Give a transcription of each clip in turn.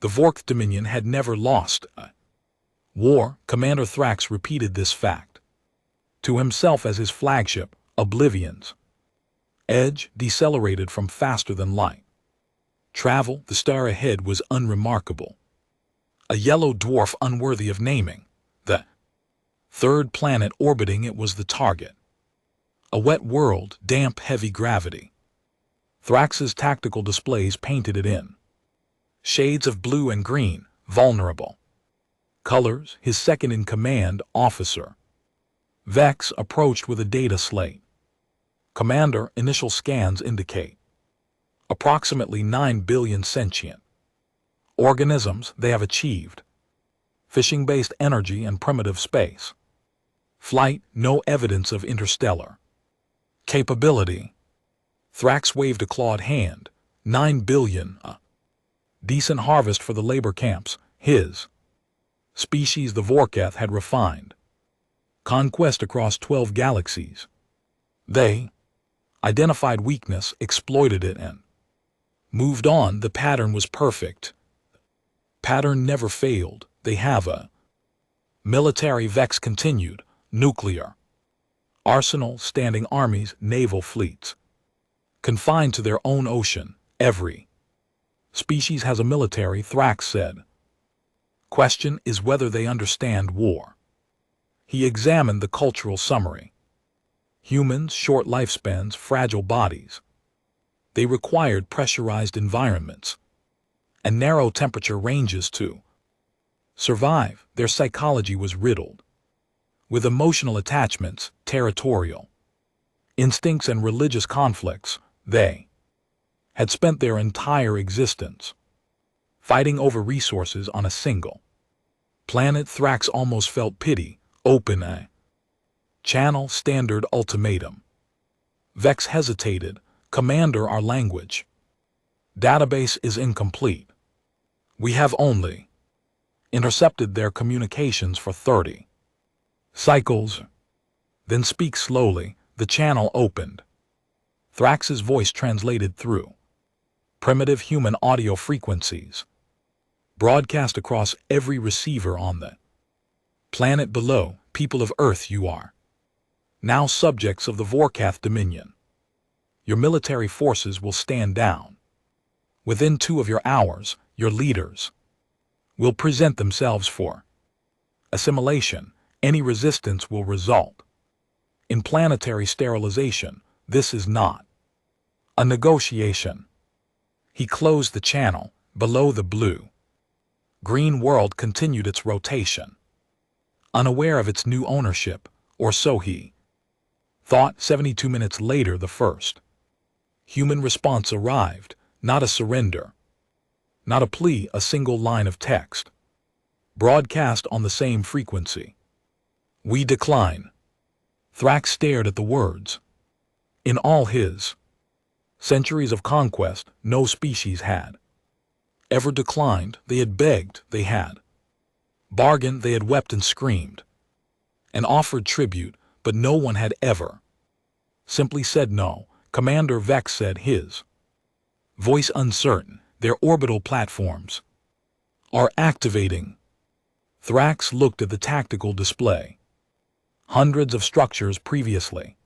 The Vork Dominion had never lost a war. Commander Thrax repeated this fact to himself as his flagship, Oblivion's edge decelerated from faster than light travel. The star ahead was unremarkable. A yellow dwarf unworthy of naming. The third planet orbiting it was the target. A wet world, damp, heavy gravity. Thrax's tactical displays painted it in shades of blue and green, vulnerable colors. His second-in-command officer, Vex, approached with a data slate. Commander, initial scans indicate approximately 9 billion sentient organisms they have achieved. Fishing-based energy and primitive space flight, no evidence of interstellar capability. Thrax waved a clawed hand. 9 billion, a decent harvest for the labor camps. His species, the Vorkath, had refined conquest across 12 galaxies. They identified weakness, exploited it, and moved on. The pattern was perfect. Pattern never failed. They have a military. Vex continued. Nuclear arsenal, standing armies, naval fleets confined to their own ocean. Every species has a military, Thrax said. Question is whether they understand war. He examined the cultural summary. Humans, short lifespans, fragile bodies. They required pressurized environments and narrow temperature ranges to survive. Their psychology was riddled with emotional attachments, territorial instincts, and religious conflicts. They had spent their entire existence fighting over resources on a single planet. Thrax almost felt pity. Open a channel. Standard ultimatum. Vex hesitated. Commander, our language database is incomplete. We have only intercepted their communications for 30 cycles. Then speak slowly. The channel opened. Thrax's voice translated through primitive human audio frequencies, broadcast across every receiver on the planet below. People of Earth, you are now subjects of the Vorkath Dominion. Your military forces will stand down. Within 2 of your hours, your leaders will present themselves for assimilation. Any resistance will result in planetary sterilization. This is not a negotiation. He closed the channel. Below, the blue-green world continued its rotation, unaware of its new ownership, or so he thought. 72 minutes later, the first human response arrived. Not a surrender, not a plea, a single line of text, broadcast on the same frequency. We decline. Thrax stared at the words. In all his centuries of conquest, no species had ever declined. They had begged, they had bargained, they had wept and screamed and offered tribute, but no one had ever simply said no. Commander Vex said, his voice uncertain. Their orbital platforms are activating. Thrax looked at the tactical display. Hundreds of structures previously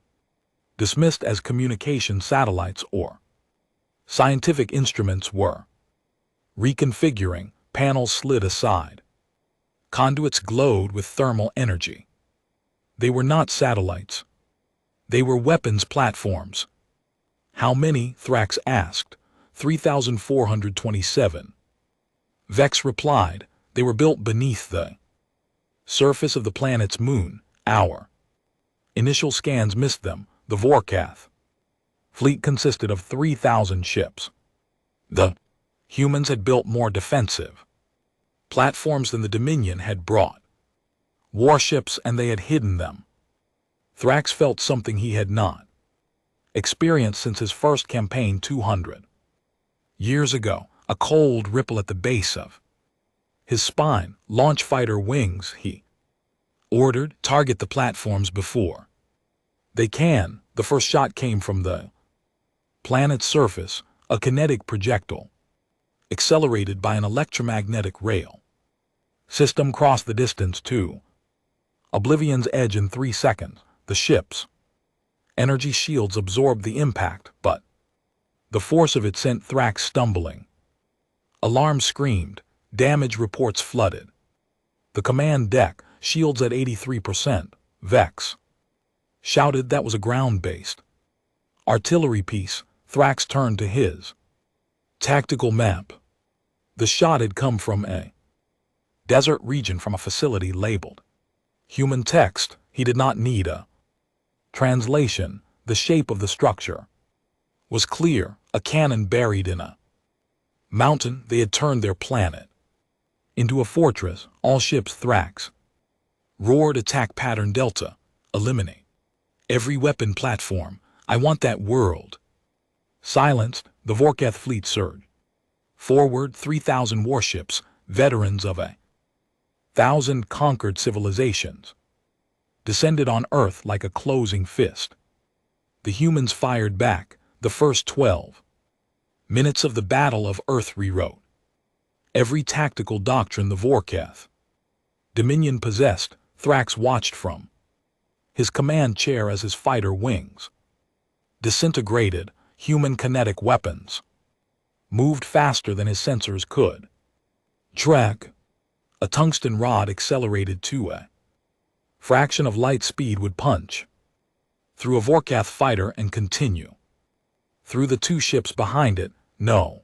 dismissed as communication satellites or scientific instruments were reconfiguring. Panels slid aside. Conduits glowed with thermal energy. They were not satellites. They were weapons platforms. How many? Thrax asked. 3,427. Vex replied. They were built beneath the surface of the planet's moon. Our initial scans missed them. The Vorkath fleet consisted of 3,000 ships. The humans had built more defensive platforms than the Dominion had brought warships, and they had hidden them. Thrax felt something he had not experienced since his first campaign 200 years ago, a cold ripple at the base of his spine. Launch fighter wings, he ordered. Target the platforms before they can. The first shot came from the planet's surface, a kinetic projectile. accelerated by an electromagnetic rail. System crossed the distance to Oblivion's edge in 3 seconds. The ship's energy shields absorbed the impact, but the force of it sent Thrax stumbling. Alarms screamed, damage reports flooded. The command deck, shields at 83%, Vex shouted that was a ground-based artillery piece. Thrax turned to his tactical map. The shot had come from a desert region from a facility labeled human text. He did not need a translation. The shape of the structure was clear, a cannon buried in a mountain. They had turned their planet into a fortress. All ships. Thrax roared, attack pattern Delta, eliminate every weapon platform. I want that world silenced. The Vorkath fleet surged forward. 3,000 warships, veterans of 1,000 conquered civilizations, descended on Earth like a closing fist. The humans fired back. The first 12 minutes of the Battle of Earth rewrote every tactical doctrine the Vorkath Dominion possessed. Thrax watched from his command chair as his fighter wings disintegrated. Human kinetic weapons moved faster than his sensors could track. A tungsten rod accelerated to a fraction of light speed would punch through a Vorkath fighter and continue through the 2 ships behind it. No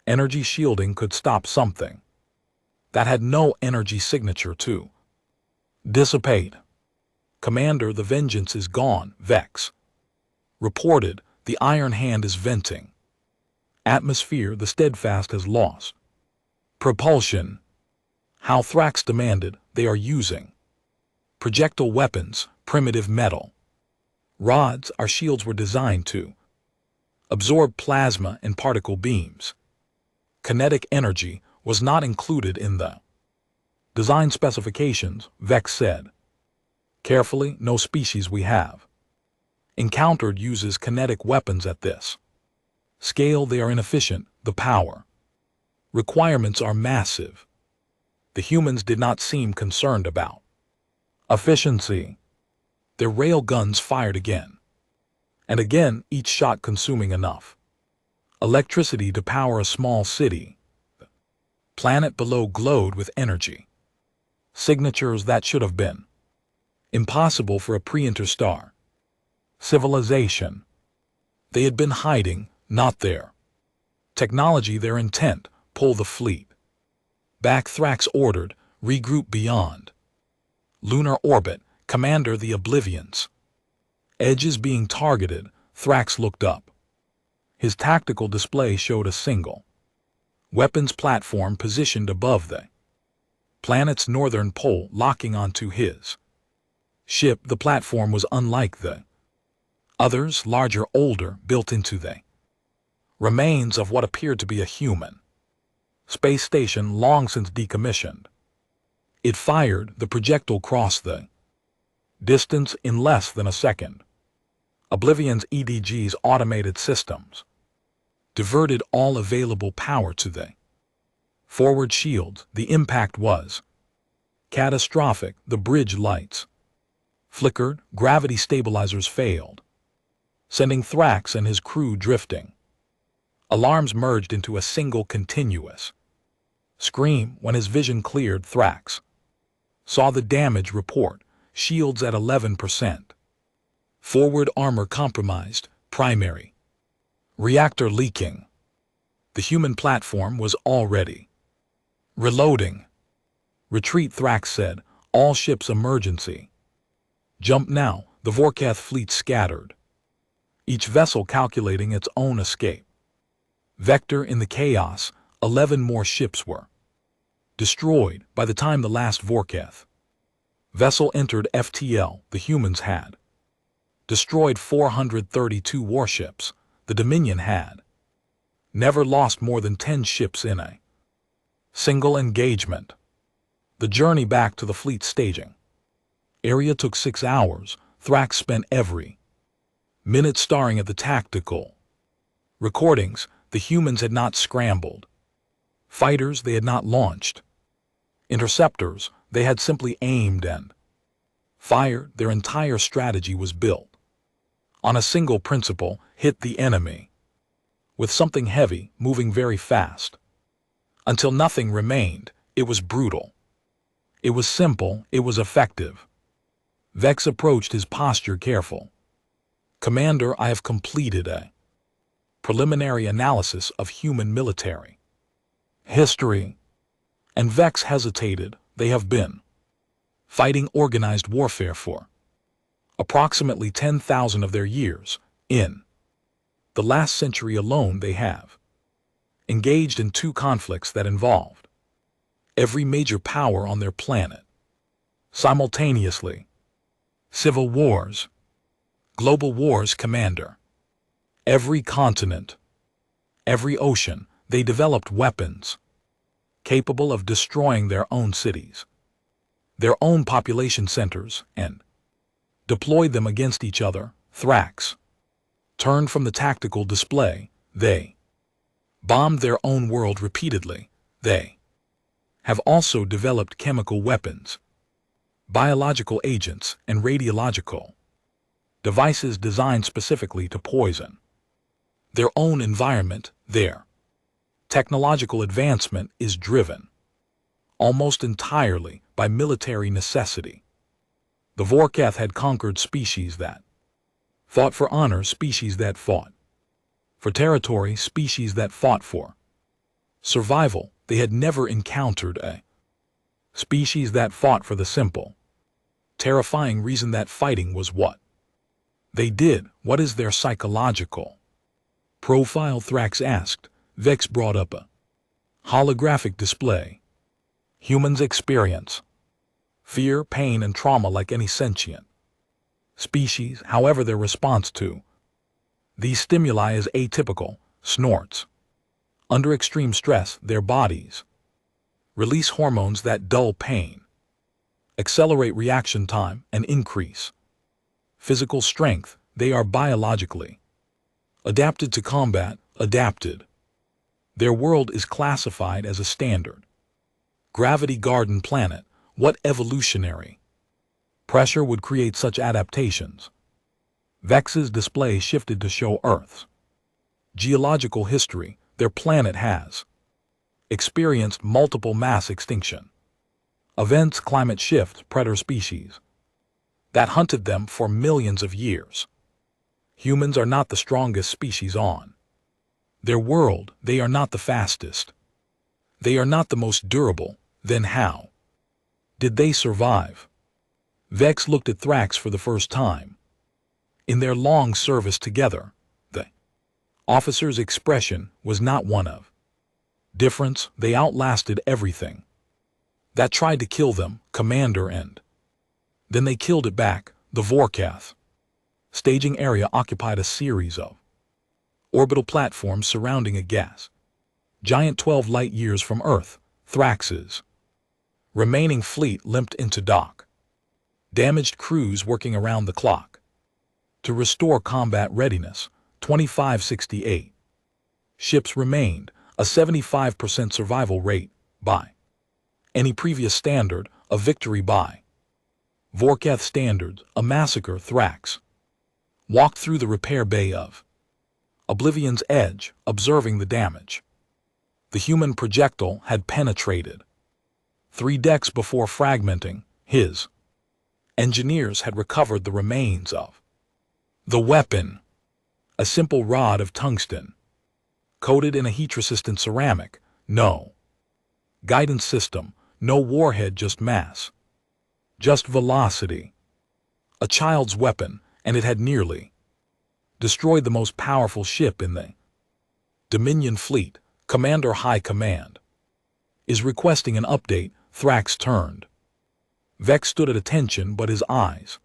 energy shielding could stop something that had no energy signature to dissipate. Commander, the vengeance is gone, Vex reported. The Iron Hand is venting atmosphere. The Steadfast has lost propulsion. How? Thrax demanded. They are using projectile weapons, primitive metal rods. Our shields were designed to absorb plasma and particle beams. Kinetic energy was not included in the design specifications, Vex said. Carefully, no species we have encountered uses kinetic weapons at this scale. They are inefficient. The power requirements are massive. The humans did not seem concerned about efficiency. Their rail guns fired again and again, each shot consuming enough electricity to power a small city. The planet below glowed with energy signatures that should have been impossible for a pre-interstar civilization. They had been hiding, not their technology, their intent. Pull the fleet back, Thrax ordered. Regroup beyond lunar orbit. Commander, the Oblivion's edge is being targeted. Thrax looked up. His tactical display showed a single weapons platform positioned above the planet's northern pole, locking onto his ship. The platform was unlike the others, larger, older, built into the remains of what appeared to be a human space station long since decommissioned. It fired. The projectile crossed the distance in less than a second. Oblivion's EDG's automated systems diverted all available power to the forward shield. The impact was catastrophic. The bridge lights flickered. Gravity stabilizers failed, sending Thrax and his crew drifting. Alarms merged into a single continuous scream. When his vision cleared, Thrax saw the damage report. Shields at 11%. Forward armor compromised. Primary reactor leaking. The human platform was already reloading. Retreat, Thrax said. All ships emergency. Jump now. The Vorkath fleet scattered, each vessel calculating its own escape vector. In the chaos, 11 more ships were destroyed by the time the last Vorkath vessel entered FTL. The humans had destroyed 432 warships. The Dominion had never lost more than 10 ships in a single engagement. The journey back to the fleet staging area took 6 hours. Thrax spent every minute staring at the tactical recordings. The humans had not scrambled Fighters they had not launched. Interceptors they had simply aimed and fired. Their entire strategy was built on a single principle: hit the enemy with something heavy, moving very fast. Until nothing remained, it was brutal. It was simple, it was effective. Vex approached his posture careful. Commander, I have completed a preliminary analysis of human military history. And Vex hesitated. They have been fighting organized warfare for approximately 10,000 of their years. In the last century alone, they have engaged in 2 conflicts that involved every major power on their planet simultaneously. Civil wars, global wars, Commander. Every continent, every ocean, they developed weapons capable of destroying their own cities, their own population centers, and deployed them against each other. Thrax turned from the tactical display. They bombed their own world repeatedly. They have also developed chemical weapons, biological agents, and radiological devices designed specifically to poison their own environment. Their technological advancement is driven almost entirely by military necessity. The Vorkath had conquered species that fought for honor, species that fought for territory, species that fought for survival. They had never encountered a species that fought for the simple, terrifying reason that fighting was what they did. What is their psychological profile? Thrax asked. Vex brought up a holographic display. Humans experience fear, pain, and trauma like any sentient species. However, their response to these stimuli is atypical. Snorts. Under extreme stress, their bodies release hormones that dull pain, accelerate reaction time, and increase physical strength. They are biologically adapted to combat. Adapted. Their world is classified as a standard gravity garden planet. What evolutionary pressure would create such adaptations? Vex's display shifted to show Earth's geological history. Their planet has experienced multiple mass extinction events, climate shift, predator species that hunted them for millions of years. Humans are not the strongest species on their world. They are not the fastest. They are not the most durable. Then how did they survive? Vex looked at Thrax for the first time. In their long service together, the officer's expression was not one of difference. They outlasted everything that tried to kill them, Commander, and then they killed it back. The Vorkath staging area occupied a series of orbital platforms surrounding a gas giant 12 light years from Earth. Thrax's remaining fleet limped into dock. Damaged crews working around the clock to restore combat readiness. 2568 ships remained, a 75% survival rate by any previous standard, a victory by Vorkath standards, a massacre. Thrax walked through the repair bay of Oblivion's edge, observing the damage. The human projectile had penetrated 3 decks before fragmenting. His engineers had recovered the remains of the weapon, a simple rod of tungsten, coated in a heat-resistant ceramic. No guidance system, no warhead, just mass, just velocity. A child's weapon, and it had nearly destroyed the most powerful ship in the Dominion fleet. Commander, High Command is requesting an update. Thrax turned. Vex stood at attention, but his eyes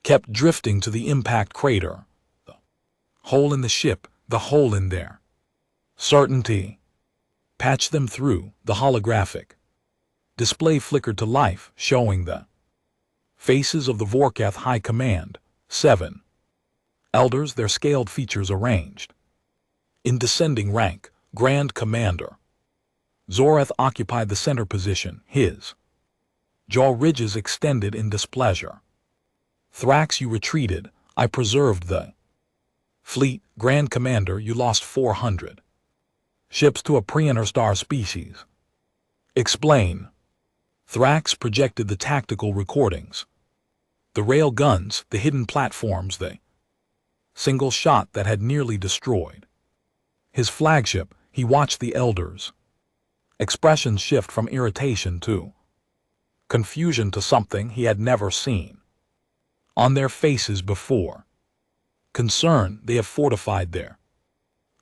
kept drifting to the impact crater. The hole in the ship, the hole in there. Certainty. Patch them through. The holographic display flickered to life, showing the faces of the Vorkath High Command. 7 elders, their scaled features arranged in descending rank. Grand Commander Zorath occupied the center position, his jaw ridges extended in displeasure. Thrax, you retreated. I preserved the fleet. Grand Commander, you lost 400 ships to a pre-interstar species. Explain. Thrax projected the tactical recordings. The rail guns, the hidden platforms, the single shot that had nearly destroyed his flagship. He watched the elders' expressions shift from irritation to confusion to something he had never seen on their faces before. Concern. They have fortified their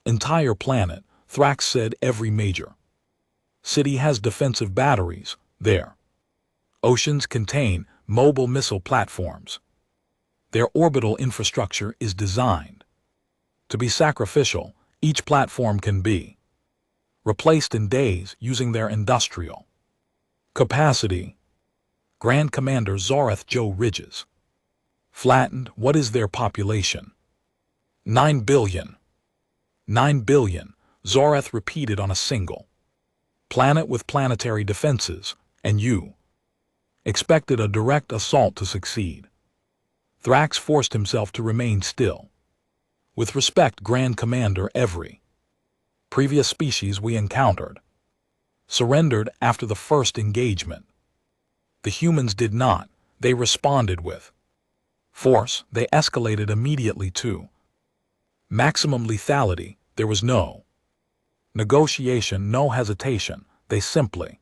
entire planet. Thrax said every major city has defensive batteries. Their oceans contain mobile missile platforms. Their orbital infrastructure is designed to be sacrificial. Each platform can be replaced in days using their industrial capacity. Grand Commander Zorath, Joe ridges flattened. What is their population? 9 billion. 9 billion, Zorath repeated, on a single planet with planetary defenses, and you expected a direct assault to succeed. Thrax forced himself to remain still. With respect, Grand Commander, every previous species we encountered surrendered after the first engagement. The humans did not. They responded with force. They escalated immediately to maximum lethality. There was no negotiation, no hesitation. They simply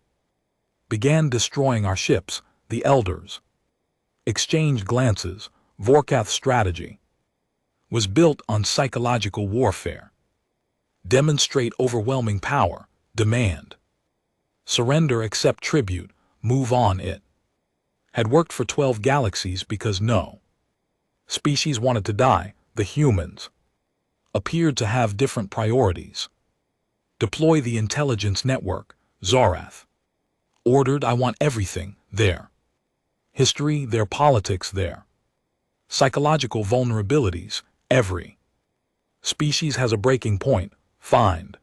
began destroying our ships. The elders exchanged glances. Vorkath's strategy was built on psychological warfare. Demonstrate overwhelming power. Demand surrender, accept tribute, move on. It had worked for 12 galaxies because no species wanted to die. The humans appeared to have different priorities. Deploy the intelligence network, Zorath ordered. I want everything. Their history, their politics, their psychological vulnerabilities. Every species has a breaking point. Find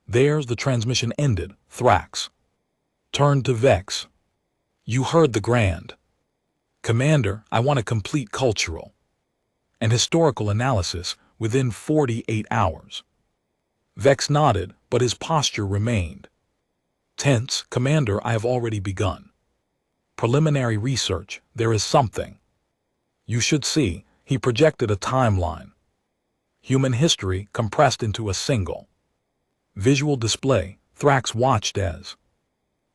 theirs. The transmission ended. Thrax turned to Vex. You heard the Grand Commander. I want a complete cultural and historical analysis within 48 hours. Vex nodded, but his posture remained tense. Commander, I have already begun preliminary research. There is something you should see. He projected a timeline. Human history compressed into a single visual display. Thrax watched as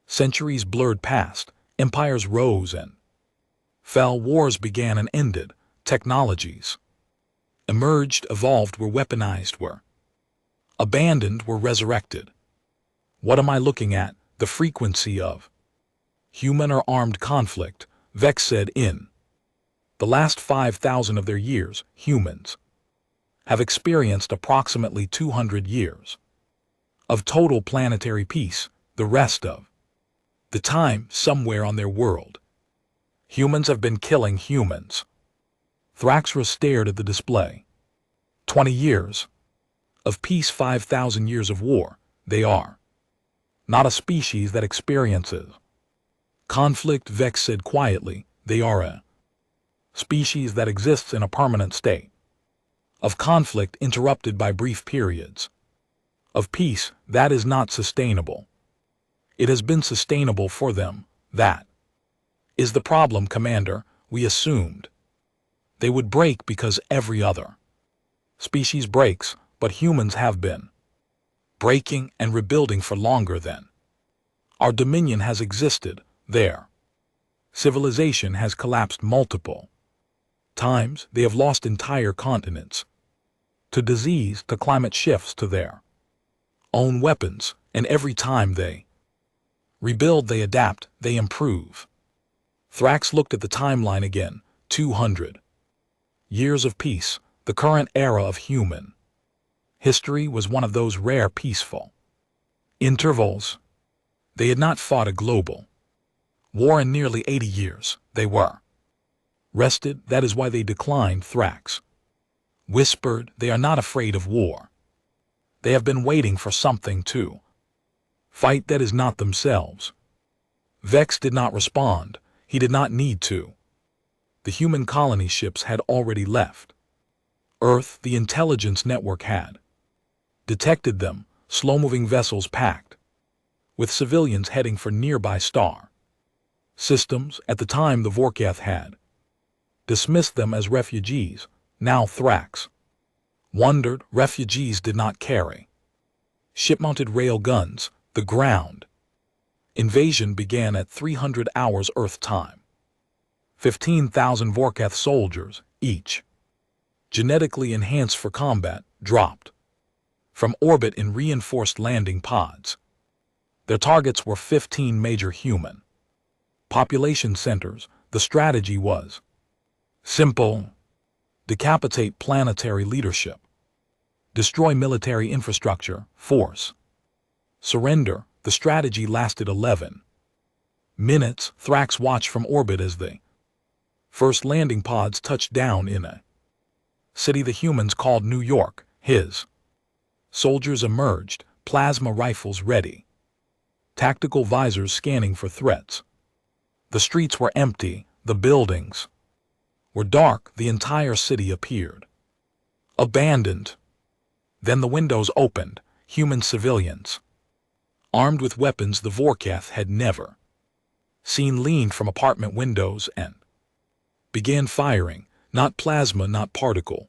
centuries blurred past. Empires rose and fell. Wars began and ended. Technologies emerged, evolved, were weaponized, were abandoned, were resurrected. What am I looking at? The frequency of human or armed conflict. Vex said, in the last 5,000 of their years, humans have experienced approximately 200 years of total planetary peace. The rest of the time, somewhere on their world, humans have been killing humans. Thraxra stared at the display. 20 years of peace, 5,000 years of war. They are not a species that experiences conflict, Vex said quietly. They are a species that exists in a permanent state of conflict, interrupted by brief periods of peace. That is not sustainable. It has been sustainable for them. That is the problem, Commander. We assumed they would break because every other species breaks, but humans have been breaking and rebuilding for longer than our dominion has existed. Their civilization has collapsed multiple times. They have lost entire continents to disease, to climate shifts, to their own weapons, and every time they rebuild, they adapt, they improve. Thrax looked at the timeline again. 200 years of peace. The current era of human history was one of those rare peaceful intervals. They had not fought a global war in nearly 80 years. They were rested. That is why they declined. Thrax whispered, they are not afraid of war. They have been waiting for something to Fight that is not themselves. Vex did not respond. He did not need to. The human colony ships had already left. Earth, the intelligence network had detected them, slow-moving vessels packed, with civilians heading for nearby star systems. At the time, the Vorkath had dismissed them as refugees. Now Thrax wondered. Refugees did not carry ship-mounted rail guns. The ground invasion began at 300 hours Earth time. 15,000 Vorkath soldiers, each genetically enhanced for combat, dropped from orbit in reinforced landing pods. Their targets were 15 major human population centers. The strategy was simple: decapitate planetary leadership, destroy military infrastructure, force surrender. The strategy lasted 11 minutes. Thrax watched from orbit as the first landing pods touched down in a city the humans called New York. His soldiers emerged, plasma rifles ready, tactical visors scanning for threats. The streets were empty, the buildings were dark. The entire city appeared abandoned. Then the windows opened. Human civilians, armed with weapons the Vorkath had never seen, leaned from apartment windows and began firing. Not plasma, not particle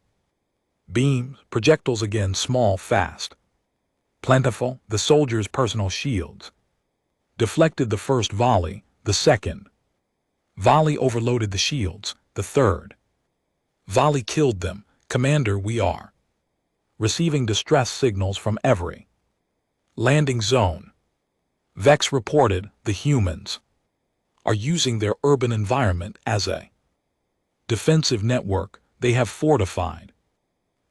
beams, projectiles again, small, fast, plentiful. The soldiers' personal shields deflected the first volley. The second volley overloaded the shields. The third volley killed them. Commander, we are receiving distress signals from every landing zone. Vex reported. The humans are using their urban environment as a defensive network. They have fortified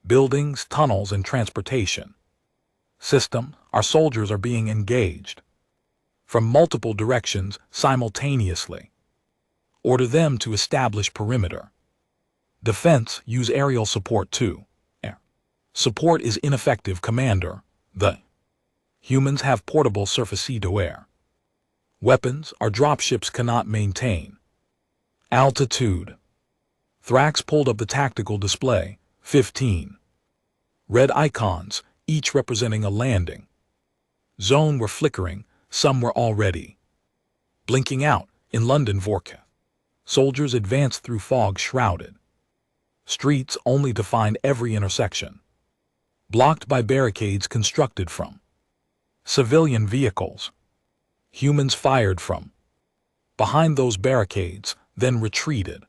buildings, tunnels, and transportation system. Our soldiers are being engaged from multiple directions simultaneously. Order them to establish perimeter defense. Use aerial support too. Air support is ineffective, Commander. The humans have portable surface-to-air weapons. Our dropships cannot maintain altitude. Thrax pulled up the tactical display. 15 red icons, each representing a landing zone, were flickering. Some were already blinking out. In London, Vorkath soldiers advanced through fog-shrouded streets only to find every intersection blocked by barricades constructed from civilian vehicles. Humans fired from behind those barricades, then retreated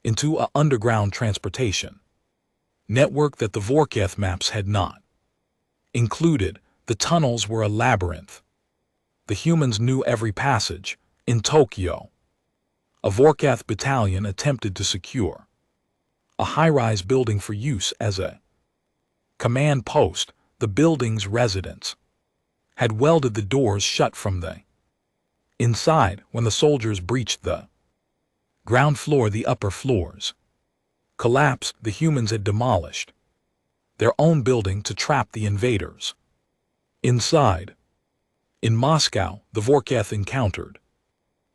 into an underground transportation network that the Vorkath maps had not included. The tunnels were a labyrinth. The humans knew every passage. In Tokyo, a Vorkath battalion attempted to secure a high-rise building for use as a command post. The building's residents had welded the doors shut from the inside. When the soldiers breached the ground floor, the upper floors collapsed. The humans had demolished their own building to trap the invaders inside. In Moscow, the Vorkath encountered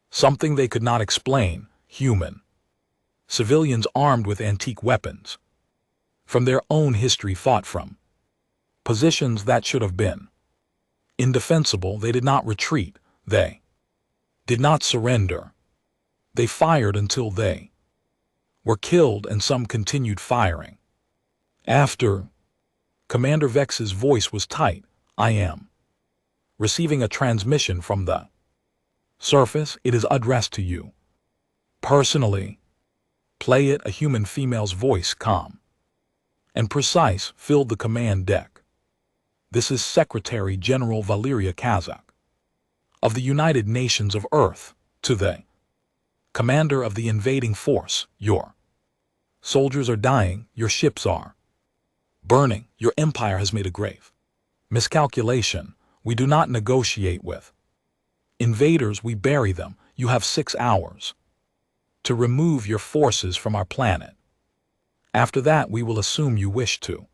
something they could not explain: human civilians armed with antique weapons from their own history fought from positions that should have been indefensible. They did not retreat. They did not surrender. They fired until they were killed, and some continued firing. After, Commander Vex's voice was tight. I am receiving a transmission from the surface. It is addressed to you personally. Play it. A human female's voice, calm and precise, filled the command deck. This is Secretary General Valeria Kazak of the United Nations of Earth. To the commander of the invading force, your soldiers are dying, your ships are burning, your empire has made a grave miscalculation. We do not negotiate with invaders, we bury them. You have 6 hours to remove your forces from our planet. After that, we will assume you wish to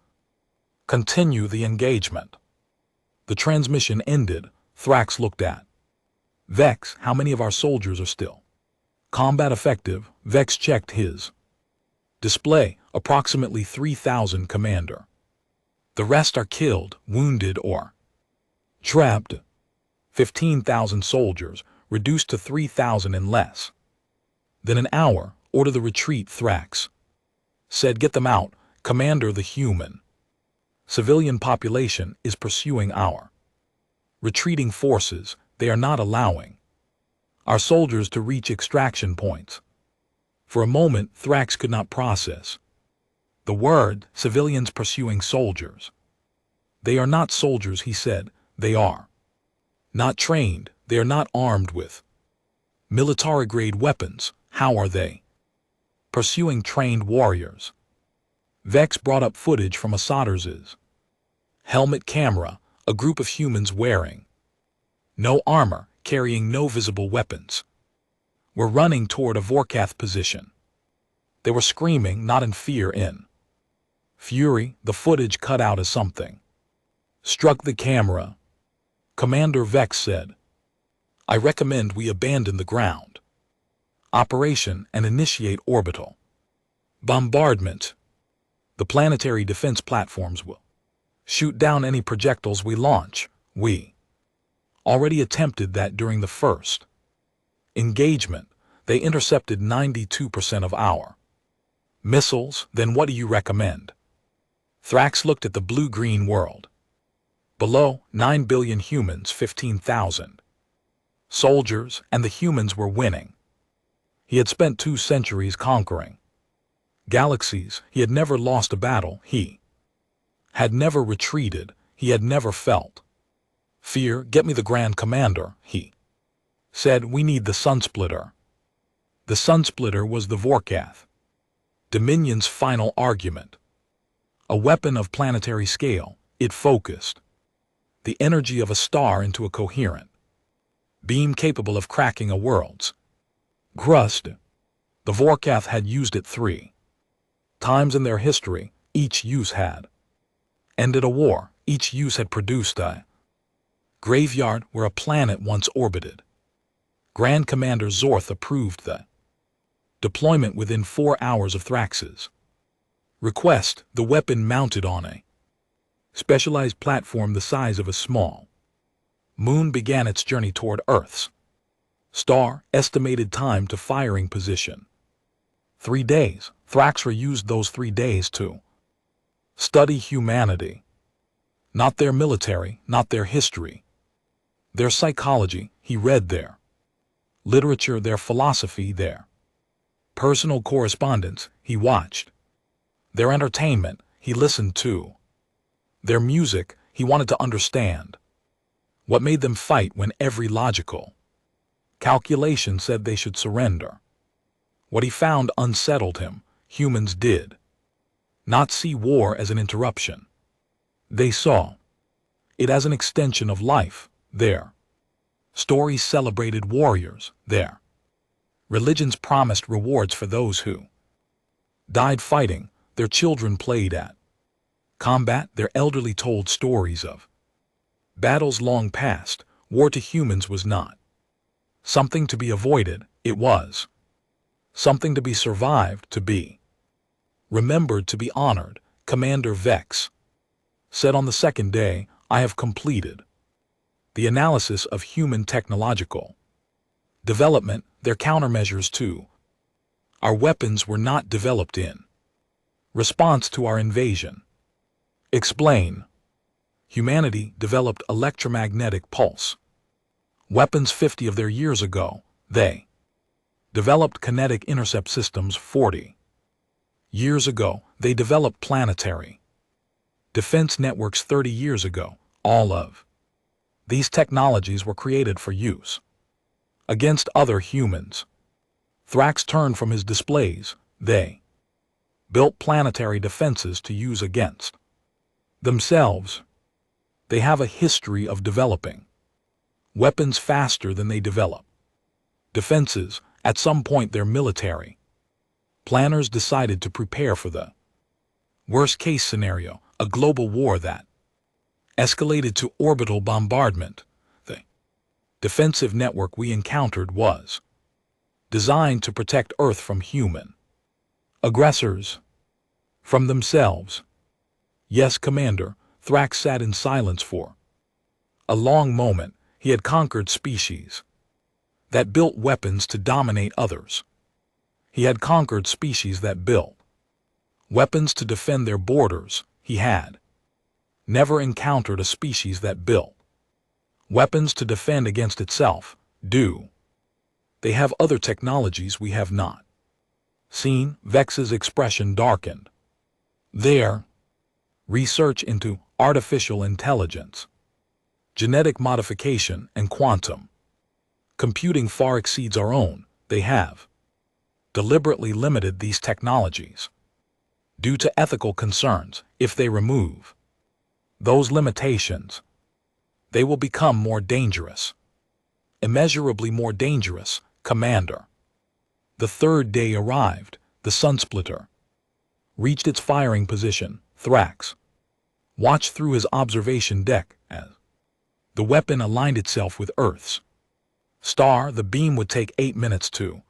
continue the engagement. The transmission ended. Thrax looked at. Vex, how many of our soldiers are still combat effective? Vex checked his display. Approximately 3,000, Commander. The rest are killed, wounded, or trapped. 15,000 soldiers, reduced to 3,000 and less. Then an hour, order the retreat. Thrax said, get them out, Commander. The human civilian population is pursuing our retreating forces. They are not allowing our soldiers to reach extraction points. For a moment, Thrax could not process the word civilians pursuing soldiers. They are not soldiers, he said. They are not trained. They are not armed with military-grade weapons. How are they pursuing trained warriors? Vex brought up footage from Assaters's helmet camera, a group of humans wearing no armor, carrying no visible weapons, were running toward a Vorkath position. They were screaming, not in fear, in fury. The footage cut out as something struck the camera. Commander, Vex said, I recommend we abandon the ground operation and initiate orbital bombardment. The planetary defense platforms will shoot down any projectiles we launch. We already attempted that during the first engagement. They intercepted 92% of our missiles. Then what do you recommend? Thrax looked at the blue-green world. Below, 9 billion humans, 15,000 soldiers, and the humans were winning. He had spent 2 centuries conquering galaxies. He had never lost a battle. He had never retreated. He had never felt fear. Get me the Grand Commander, he said. We need the Sunsplitter. The Sunsplitter was the Vorkath Dominion's final argument. A weapon of planetary scale, it focused the energy of a star into a coherent beam capable of cracking a world's crust. The Vorkath had used it 3 times in their history. Each use had ended a war. Each use had produced a graveyard where a planet once orbited. Grand Commander Zorth approved the deployment within 4 hours of Thrax's request. The weapon mounted on a specialized platform the size of a small moon began its journey toward Earth's star. Estimated time to firing position 3 days. Thraxra used those 3 days to study humanity. Not their military, not their history, their psychology. He read their literature, their philosophy, their personal correspondence. He watched their entertainment. He listened to their music. He wanted to understand what made them fight when every logical calculation said they should surrender. What he found unsettled him. Humans did not see war as an interruption. They saw it as an extension of life. Their stories celebrated warriors. Their religions promised rewards for those who died fighting. Their children played at combat. Their elderly told stories of battles long past. War to humans was not something to be avoided. It was something to be survived, to be remembered, to be honored. Commander Vex said on the second day, I have completed the analysis of human technological development. Their countermeasures to our weapons were not developed in response to our invasion. Explain. Humanity developed electromagnetic pulse weapons 50 of their years ago. They developed kinetic intercept systems 40 years ago. They developed planetary defense networks 30 years ago. All of these technologies were created for use against other humans. Thrax turned from his displays. They built planetary defenses to use against themselves. They have a history of developing weapons faster than they develop defenses. At some point, their military planners decided to prepare for the worst-case scenario, a global war that escalated to orbital bombardment. They defensive network we encountered was designed to protect Earth from human aggressors, from themselves. Yes, Commander, Thrax sat in silence for a long moment. He had conquered species that built weapons to dominate others. He had conquered species that built weapons to defend their borders. He had never encountered a species that built weapons to defend against itself. Do they have other technologies we have not seen? Vex's expression darkened. Their research into artificial intelligence, genetic modification, and quantum computing far exceeds our own. They have deliberately limited these technologies due to ethical concerns. If they remove those limitations, they will become more dangerous, immeasurably more dangerous, Commander. The third day arrived. The Sunsplitter reached its firing position. Thrax watched through his observation deck as the weapon aligned itself with Earth's star. The beam would take 8 minutes to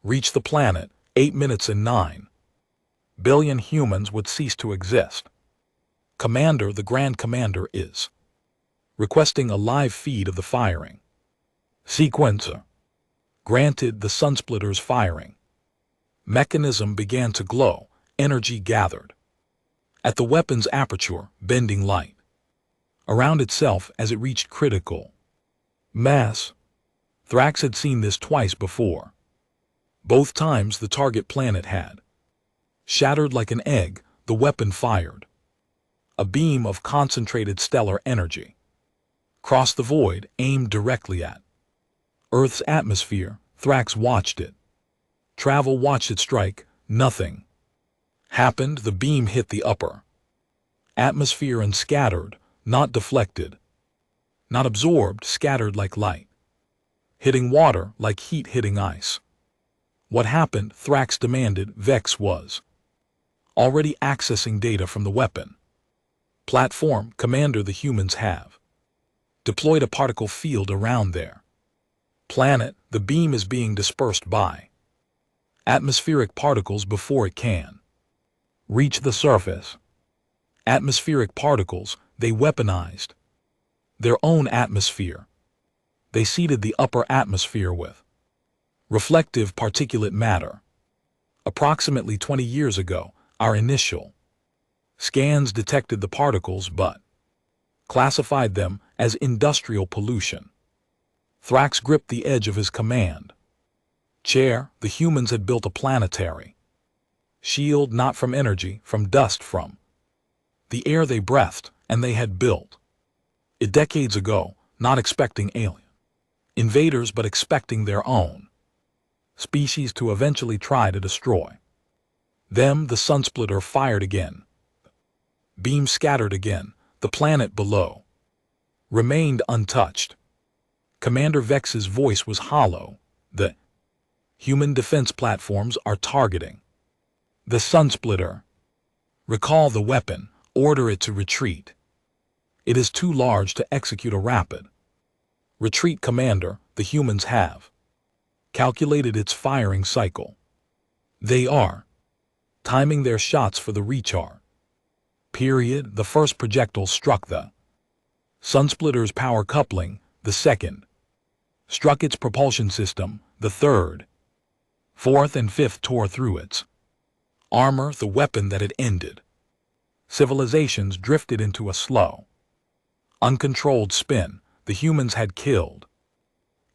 reach the planet. 8 minutes and 9 billion humans would cease to exist. Commander, the Grand Commander is requesting a live feed of the firing sequencer. Granted. The Sunsplitter's firing mechanism began to glow. Energy gathered at the weapon's aperture, bending light around itself as it reached critical mass. Thrax had seen this twice before. Both times the target planet had shattered like an egg. The weapon fired a beam of concentrated stellar energy crossed the void, aimed directly at Earth's atmosphere. Thrax watched it travel, watched it strike. Nothing happened. The beam hit the upper atmosphere and scattered, not deflected, not absorbed, scattered like light hitting water, like heat hitting ice. What happened? Thrax demanded. Vex was already accessing data from the weapon platform. Commander, the humans have deployed a particle field around their planet. The beam is being dispersed by atmospheric particles before it can reach the surface. Atmospheric particles, they weaponized their own atmosphere. They seeded the upper atmosphere with reflective particulate matter. Approximately 20 years ago, our initial scans detected the particles but classified them as industrial pollution. Thrax gripped the edge of his command chair. The humans had built a planetary shield, not from energy, from dust, from the air they breathed, and they had built it decades ago, not expecting alien invaders but expecting their own species to eventually try to destroy them. The Sunsplitter fired again. Beam scattered again. The planet below remained untouched. Commander Vex's voice was hollow. The human defense platforms are targeting the Sunsplitter. Recall the weapon. Order it to retreat. It is too large to execute a rapid retreat, Commander. The humans have calculated its firing cycle. They are timing their shots for the recharge period. The first projectile struck the Sunsplitter's power coupling. The second struck its propulsion system. The third, fourth, and fifth tore through its armor. The weapon that had ended civilizations drifted into a slow, uncontrolled spin. The humans had killed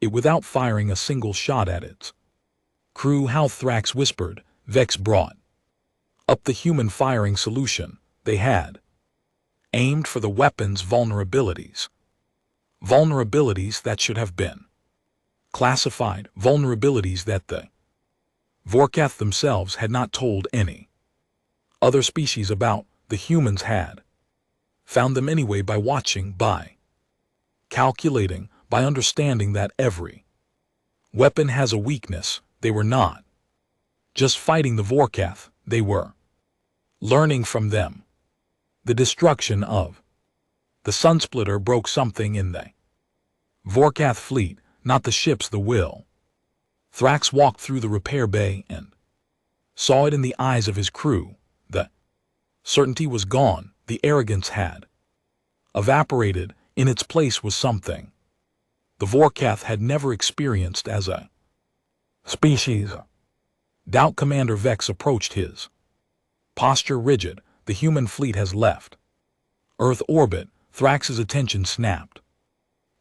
it without firing a single shot at its crew. How? Thrax whispered. Vex brought up the human firing solution. They had aimed for the weapon's vulnerabilities. Vulnerabilities that should have been classified. Vulnerabilities that the Vorkath themselves had not told any other species about. The humans had found them anyway by watching, by calculating, by understanding that every weapon has a weakness. They were not just fighting the Vorkath, they were learning from them. The destruction of the Sunsplitter broke something in the Vorkath fleet, not the ships the will. Thrax walked through the repair bay and saw it in the eyes of his crew. The certainty was gone, the arrogance had evaporated, in its place was something the Vorkath had never experienced as a species. Doubt Commander Vex approached his posture rigid. The human fleet has left Earth orbit. Thrax's attention snapped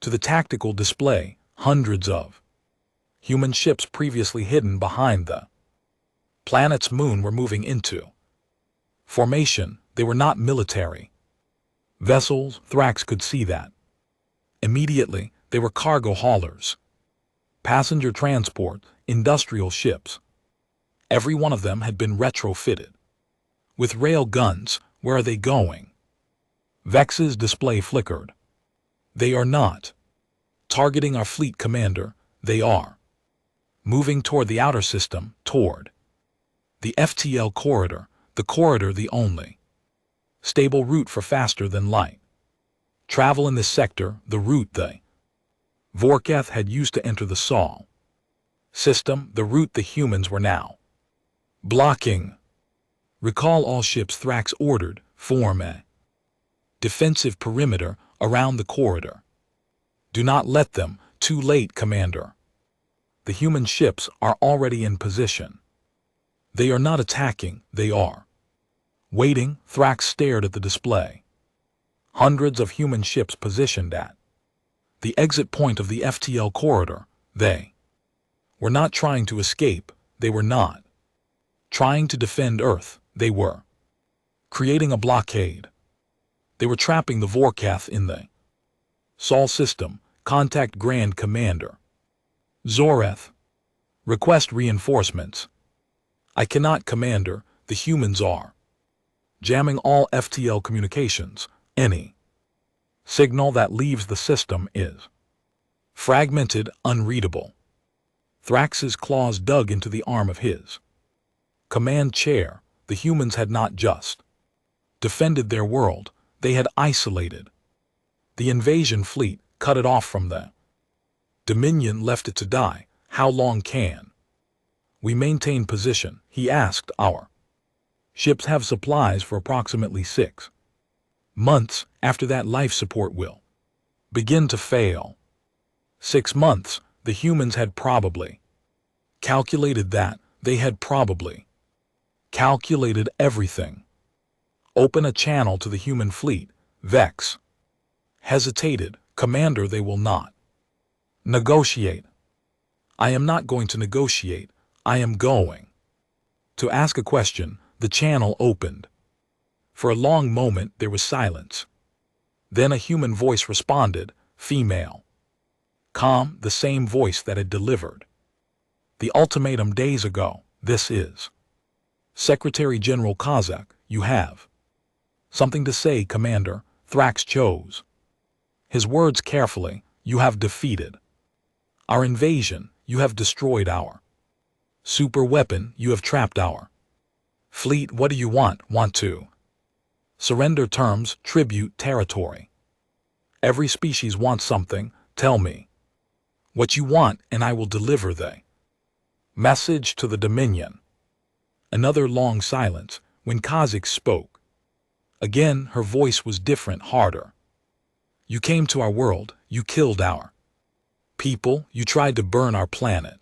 to the tactical display. Hundreds of human ships previously hidden behind the planet's moon were moving into formation. They were not military vessels. Thrax could see that immediately. They were cargo haulers, passenger transport, industrial ships. Every one of them had been retrofitted with rail guns. Where are they going? Vex's display flickered. They are not targeting our fleet, Commander. They are moving toward the outer system, toward the FTL corridor, the only stable route for faster than light travel in this sector, the route the Vorkath had used to enter the Sol system, the route the humans were now blocking. Recall all ships, Thrax ordered. Form a defensive perimeter around the corridor. Do not let them. Too late, Commander. The human ships are already in position. They are not attacking, they are waiting. Thrax stared at the display. Hundreds of human ships positioned at the exit point of the FTL corridor. They were not trying to escape. They were not trying to defend Earth. They were creating a blockade. They were trapping the Vorkath in the Sol system. Contact Grand Commander Zoreth. Request reinforcements. I cannot, Commander. The humans are jamming all FTL communications. Any signal that leaves the system is fragmented, unreadable. Thrax's claws dug into the arm of his command chair. The humans had not just defended their world, they had isolated the invasion fleet, cut it off from the Dominion, left it to die. How long can we maintain position? He asked. Our ships have supplies for approximately 6 months. After that, life support will begin to fail. 6 months. The humans had probably calculated that. They had probably calculated everything. Open a channel to the human fleet. Vex hesitated. Commander, they will not negotiate. I am not going to negotiate. I am going to ask a question. The channel opened. For a long moment there was silence. Then a human voice responded, female. Calm, the same voice that had delivered the ultimatum days ago. This is Secretary General Kazak. You have something to say, Commander. Thrax chose his words carefully. You have defeated our invasion. You have destroyed our super weapon. You have trapped our fleet. What do you want? Want to surrender? Terms, tribute, territory. Every species wants something. Tell me what you want, and I will deliver the message to the Dominion. Another long silence. When Kazak spoke again, her voice was different, harder. You came to our world. You killed our people. You tried to burn our planet.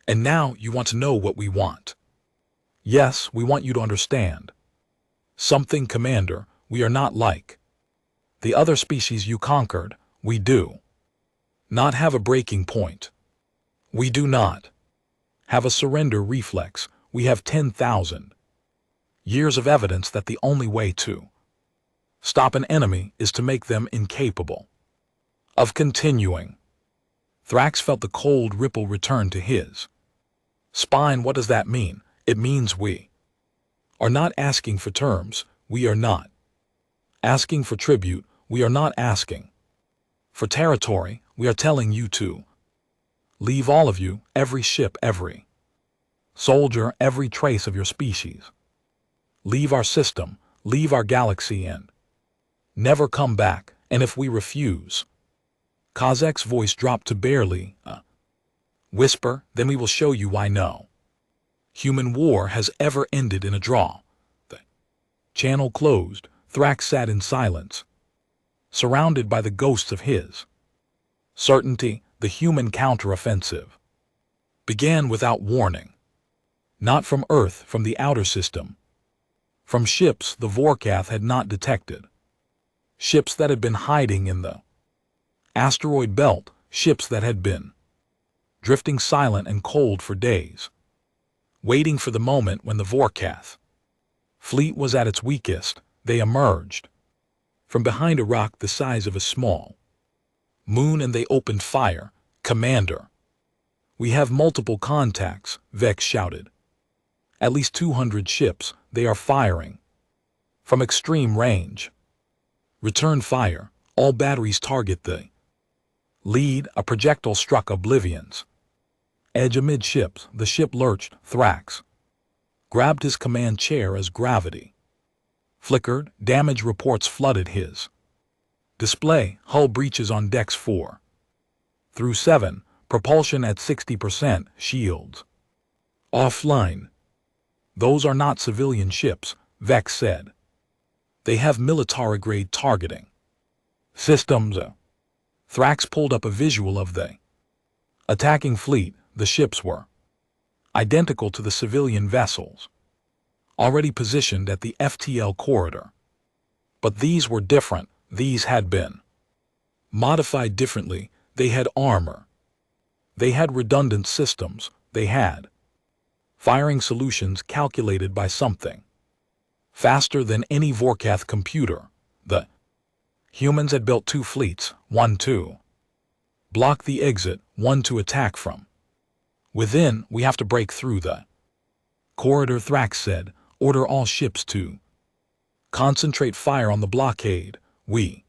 And now you want to know what we want. Yes, we want you to understand something, Commander. We are not like the other species you conquered. We do not have a breaking point. We do not have a surrender reflex. We have 10,000 years of evidence that the only way to stop an enemy is to make them incapable of continuing. Thrax felt the cold ripple return to his spine. What does that mean? It means we are not asking for terms. We are not asking for tribute. We are not asking for territory. We are telling you to leave, all of you, every ship, every soldier, every trace of your species. Leave our system, leave our galaxy, and never come back. And if we refuse, Kozak's voice dropped to barely a whisper, then we will show you why no human war has ever ended in a draw. The channel closed. Thrax sat in silence, surrounded by the ghosts of his certainty. The human counteroffensive began without warning. Not from Earth, from the outer system. From ships the Vorkath had not detected. Ships that had been hiding in the asteroid belt. Ships that had been drifting silent and cold for days, waiting for the moment when the Vorkath fleet was at its weakest. They emerged from behind a rock the size of a small moon and they opened fire. Commander, we have multiple contacts, Vex shouted. At least 200 ships. They are firing from extreme range. Return fire. All batteries target the lead. A projectile struck Oblivion's edge amidships. The ship lurched. Thrax grabbed his command chair as gravity flickered. Damage reports flooded his display. Hull breaches on decks 4 through 7. Propulsion at 60%. Shields offline. Those are not civilian ships, Vex said. They have military-grade targeting systems. Thrax pulled up a visual of the attacking fleet. The ships were identical to the civilian vessels already positioned at the FTL corridor. But these were different. These had been modified differently. They had armor. They had redundant systems. They had firing solutions calculated by something faster than any Vorkath computer. The humans had built 2 fleets, one to block the exit, one to attack from within. We have to break through the corridor, Thrax said. Order all ships to concentrate fire on the blockade. We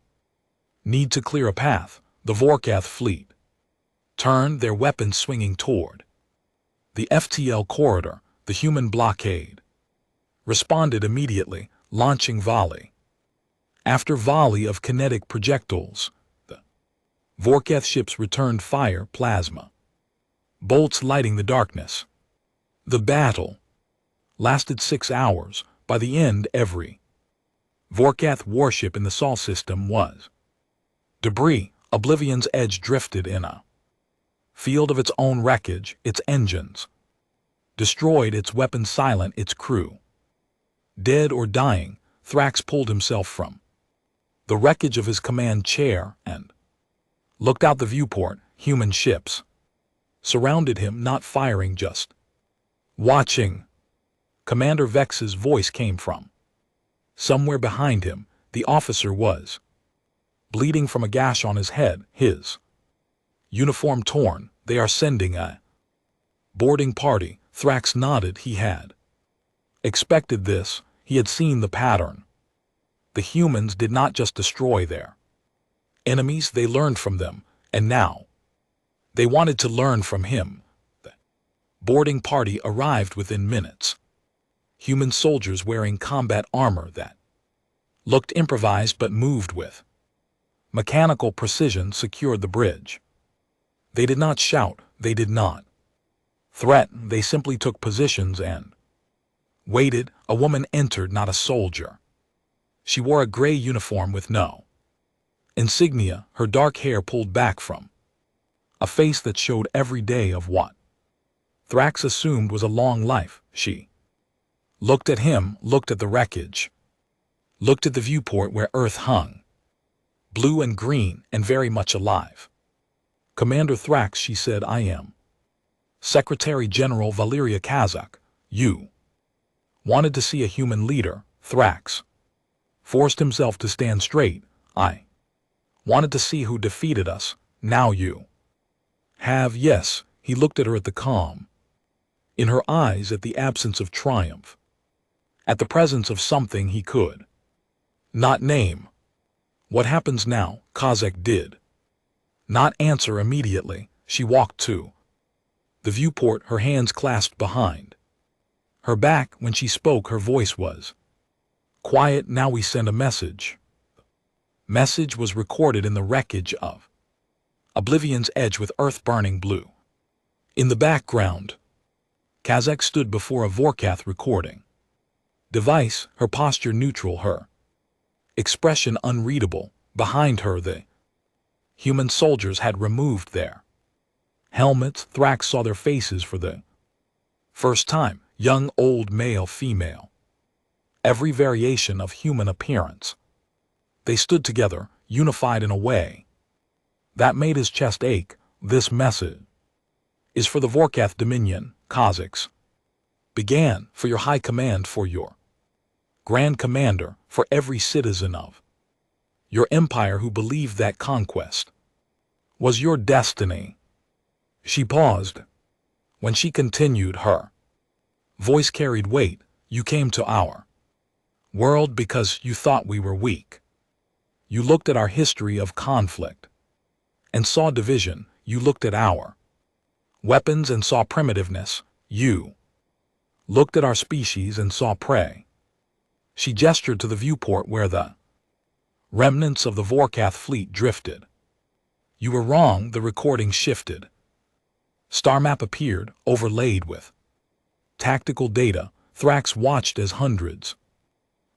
need to clear a path. The Vorkath fleet turned, their weapons swinging toward the FTL corridor. The human blockade responded immediately, launching volley after volley of kinetic projectiles. The Vorkath ships returned fire, plasma bolts lighting the darkness. The battle lasted 6 hours. By the end, every Vorkath warship in the Sol system was debris. Oblivion's edge drifted in a field of its own wreckage. Its engines destroyed, its weapons silent, its crew dead or dying. Thrax pulled himself from the wreckage of his command chair and looked out the viewport. Human ships surrounded him, not firing, just watching. Commander Vex's voice came from somewhere behind him. The officer was bleeding from a gash on his head, his uniform torn. They are sending a boarding party. Thrax nodded. He had expected this. He had seen the pattern. The humans did not just destroy their enemies, they learned from them, and now they wanted to learn from him. The boarding party arrived within minutes. Human soldiers wearing combat armor that looked improvised but moved with mechanical precision secured the bridge. They did not shout. They did not threaten. They simply took positions and waited. A woman entered, not a soldier. She wore a gray uniform with no insignia, her dark hair pulled back from a face that showed every day of what Thrax assumed was a long life. She looked at him, looked at the wreckage, looked at the viewport where Earth hung, blue and green and very much alive. Commander Thrax, she said, I am Secretary General Valeria Kazak. You wanted to see a human leader. Thrax forced himself to stand straight. I wanted to see who defeated us. Now you have. Yes. He looked at her, at the calm in her eyes, at the absence of triumph, at the presence of something he could not name. What happens now? Kazak did not answer immediately. She walked to the viewport, her hands clasped behind her back. When she spoke, her voice was quiet. Now we send a message. Message was recorded in the wreckage of Oblivion's edge with earth burning blue. In the background, Kazakh stood before a Vorkath recording device, her posture neutral, her expression unreadable. Behind her, the human soldiers had removed their helmets. Thrax saw their faces for the first time, young, old, male, female, every variation of human appearance. They stood together, unified in a way that made his chest ache. This message is for the Vorkath Dominion, Kazakhs. Began for your high command, for your Grand Commander, for every citizen of your empire who believed that conquest was your destiny. She paused. When she continued, her voice carried weight. You came to our world because you thought we were weak. You looked at our history of conflict and saw division. You looked at our weapons and saw primitiveness. You looked at our species and saw prey. She gestured to the viewport where the remnants of the Vorkath fleet drifted. You were wrong. The recording shifted. Star map appeared, overlaid with tactical data. Thrax watched as hundreds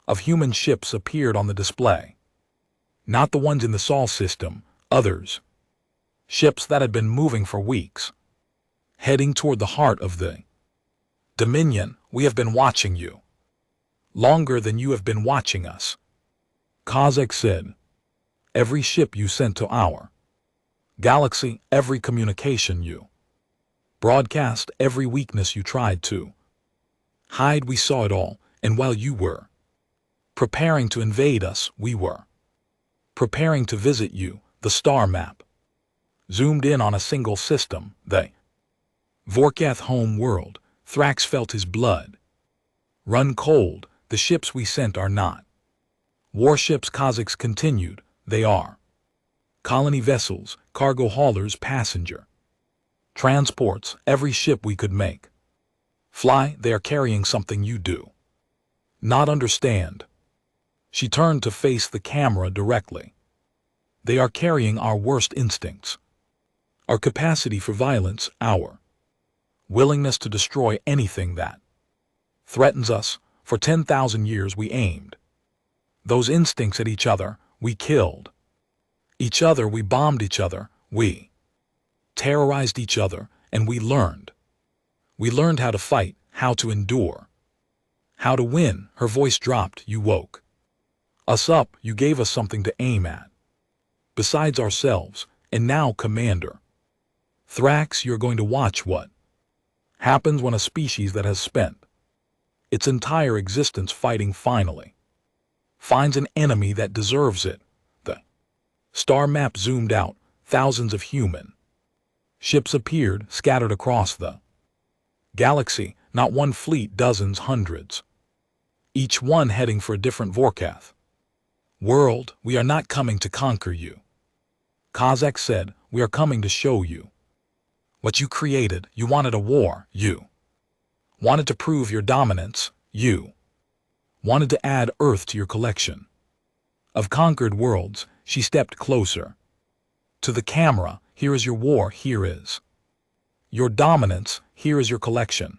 of human ships appeared on the display. Not the ones in the Sol system, others. Ships that had been moving for weeks, heading toward the heart of the Dominion. We have been watching you longer than you have been watching us, Kazakh said. Every ship you sent to our galaxy, every communication you broadcast, every weakness you tried to hide, we saw it all. And while you were preparing to invade us, we were preparing to visit you. The star map zoomed in on a single system, the Vorkath home world. Thrax felt his blood run cold. The ships we sent are not warships, Kazakhs continued. They are colony vessels, cargo haulers, passenger transports, every ship we could make fly. They are carrying something you do not understand. She turned to face the camera directly. They are carrying our worst instincts, our capacity for violence, our willingness to destroy anything that threatens us. For 10,000 years we aimed those instincts at each other. We killed each other. We bombed each other. We terrorized each other. And we learned. We learned how to fight, how to endure, how to win. Her voice dropped. You woke us up. You gave us something to aim at besides ourselves. And now, Commander Thrax, you're going to watch what happens when a species that has spent its entire existence fighting finally finds an enemy that deserves it. The star map zoomed out. Thousands of human ships appeared, scattered across the galaxy. Not one fleet, dozens, hundreds, each one heading for a different Vorkath world. We are not coming to conquer you, Kazakh said. We are coming to show you what you created. You wanted a war. You wanted to prove your dominance. You wanted to add Earth to your collection of conquered worlds. She stepped closer to the camera. Here is your war. Here is your dominance. Here is your collection.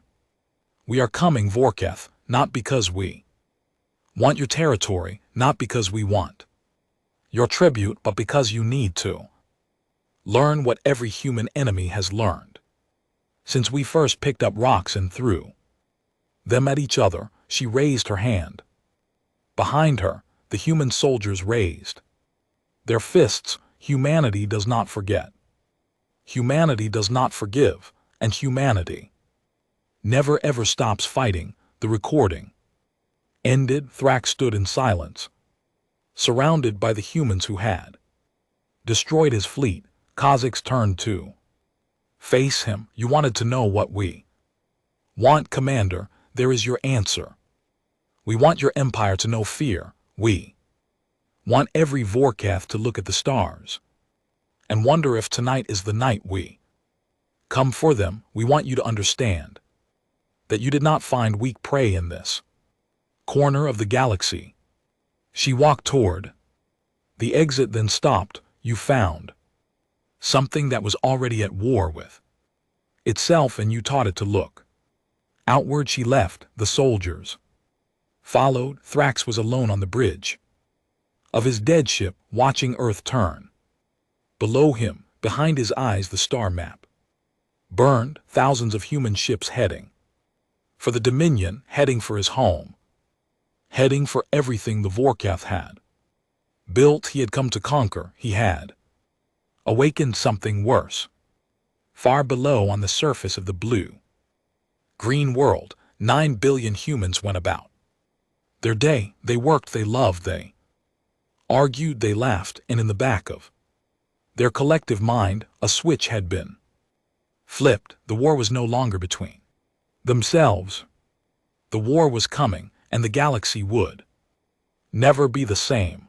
We are coming, Vorkath, not because we want your territory, not because we want your tribute, but because you need to learn what every human enemy has learned since we first picked up rocks and threw them at each other. She raised her hand. Behind her, the human soldiers raised their fists. Humanity does not forget. Humanity does not forgive. And humanity never ever stops fighting. The recording ended. Thrax stood in silence, surrounded by the humans who had destroyed his fleet. Kazakhs turned to face him. You wanted to know what we want, Commander. There is your answer. We want your empire to know fear. We want every Vorkath to look at the stars and wonder if tonight is the night we come for them. We want you to understand that you did not find weak prey in this corner of the galaxy. She walked toward the exit, then stopped. You found something that was already at war with itself, and you taught it to look. Outward she left, the soldiers followed. Thrax was alone on the bridge of his dead ship, watching Earth turn. Below him, behind his eyes, the star map burned, thousands of human ships heading for the Dominion, heading for his home, heading for everything the Vorkath had built. He had come to conquer. He had awakened something worse. Far below, on the surface of the blue-green world, 9 billion humans went about their day. They worked, they loved, they argued, they laughed, and in the back of their collective mind, a switch had been flipped. The war was no longer between themselves. The war was coming, and the galaxy would never be the same.